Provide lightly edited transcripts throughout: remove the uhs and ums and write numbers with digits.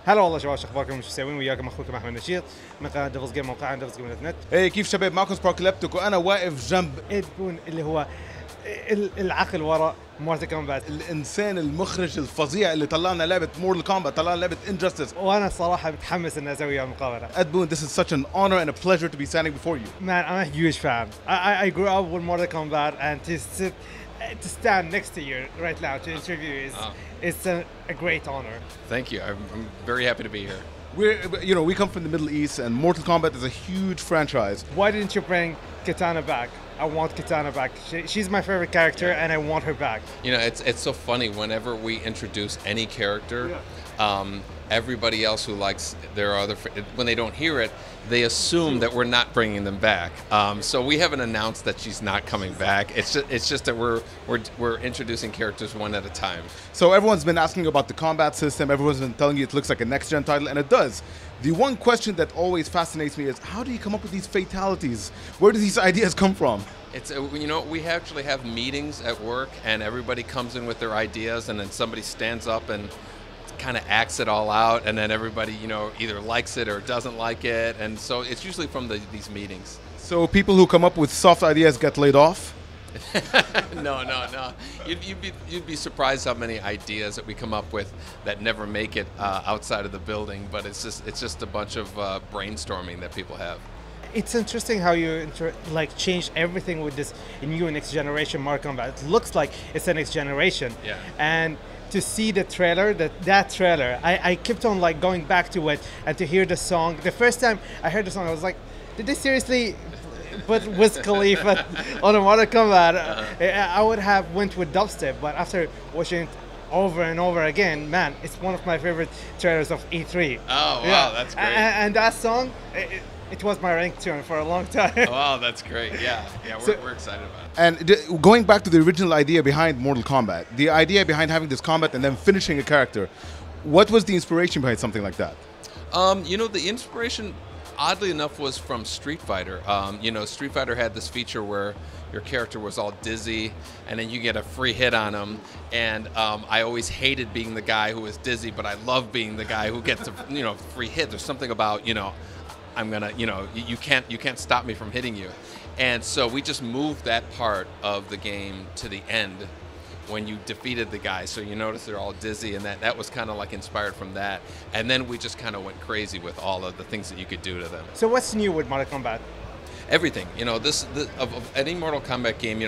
هلا والله شباب، شو اخباركم؟ شو تسوين؟ وياكم اخوكم احمد النشيط من قناه ديفلز جيم، موقعنا ديفلز جيم ديدنت. ايه كيف شباب؟ معكم سبارك وانا واقف جنب إد بون اللي هو العقل وراء مورتل كومبات، الانسان المخرج الفظيع اللي طلع لنا لعبه مورتل كومبات، طلع لنا لعبه انجستس. وانا صراحه متحمس اني اسوي المقابله. Ed Boon, this is such an honor and a pleasure to be standing before you. Man, I'm a huge fan. I grew up with Mortal Kombat, and to stand next to you right now to interview it's a great honor. Thank you. I'm very happy to be here. We come from the Middle East, and Mortal Kombat is a huge franchise. Why didn't you bring Katana back? I want Katana back. She's my favorite character, and I want her back. You know, it's so funny whenever we introduce any character. Everybody else who likes their other, when they don't hear it, they assume that we're not bringing them back. So we haven't announced that she's not coming back. It's just that we're introducing characters one at a time. So everyone's been asking about the combat system. Everyone's been telling you it looks like a next-gen title, and it does. The one question that always fascinates me is, how do you come up with these fatalities? Where do these ideas come from? It's we actually have meetings at work, and everybody comes in with their ideas, and then somebody stands up and kind of acts it all out, and then everybody either likes it or doesn't like it, and so it's usually from these meetings. So people who come up with soft ideas get laid off? No. You'd be surprised how many ideas that we come up with that never make it outside of the building, but it's just a bunch of brainstorming that people have. It's interesting how you changed everything with this new next generation Mortal Kombat. It looks like it's the next generation. Yeah. And to see the trailer, that trailer, I kept on going back to it and to hear the song. The first time I heard the song, I was like, did they seriously put Wiz Khalifa on a Mortal Kombat? I would have went with dubstep, but after watching it over and over again, man, it's one of my favorite trailers of E3. Oh, wow, that's great. And that song, it was my ringtone for a long time. Wow, that's great. Yeah, we're excited about it. And going back to the original idea behind Mortal Kombat, the idea behind having this combat and then finishing a character, what was the inspiration behind something like that? The inspiration, oddly enough, was from Street Fighter. Street Fighter had this feature where your character was all dizzy, and then you get a free hit on him. And I always hated being the guy who was dizzy, but I love being the guy who gets a free hit. There's something about I'm gonna you can't stop me from hitting you. And so we just moved that part of the game to the end when you defeated the guy. So you notice they're all dizzy, and that was kind of inspired from that. And then we just kind of went crazy with all of the things that you could do to them. So what's new with Mortal Kombat? Everything. Of any Mortal Kombat game,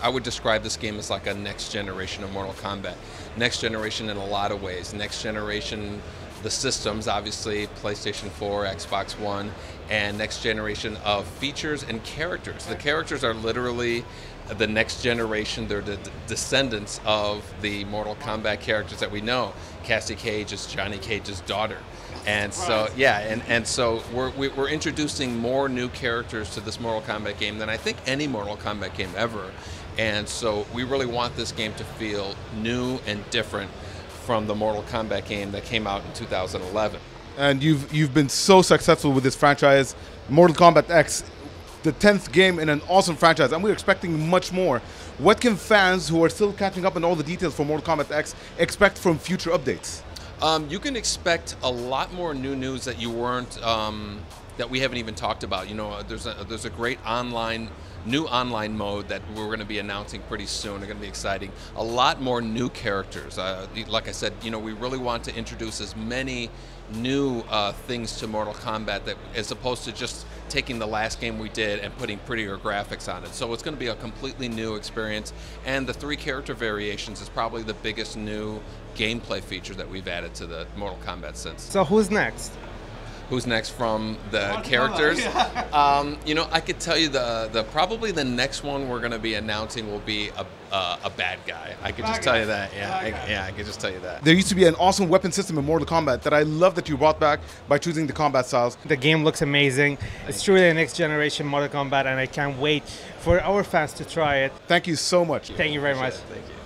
I would describe this game as like a next generation of Mortal Kombat. Next generation in a lot of ways. Next generation, the systems, obviously, PlayStation 4, Xbox One, and next generation of features and characters. The characters are literally the next generation. They're the descendants of the Mortal Kombat characters that we know. Cassie Cage is Johnny Cage's daughter. And so, and so we're introducing more new characters to this Mortal Kombat game than I think any Mortal Kombat game ever. And so we really want this game to feel new and different from the Mortal Kombat game that came out in 2011. And you've been so successful with this franchise, Mortal Kombat X, the 10th game in an awesome franchise, and we're expecting much more. What can fans who are still catching up on all the details for Mortal Kombat X expect from future updates? You can expect a lot more new news that you weren't, that we haven't even talked about. There's a great new online mode that we're going to be announcing pretty soon. They're going to be exciting. A lot more new characters. Like I said, we really want to introduce as many new things to Mortal Kombat that, as opposed to just taking the last game we did and putting prettier graphics on it. So it's going to be a completely new experience. And the 3 character variations is probably the biggest new gameplay feature that we've added to the Mortal Kombat since. So who's next? Who's next from the characters? I could tell you the probably the next one we're going to be announcing will be a bad guy. I could just tell you that. I could just tell you that. There used to be an awesome weapon system in Mortal Kombat that I love that you brought back by choosing the combat styles. The game looks amazing. It's truly a next generation Mortal Kombat, and I can't wait for our fans to try it. Thank you so much. Thank you very much. Thank you.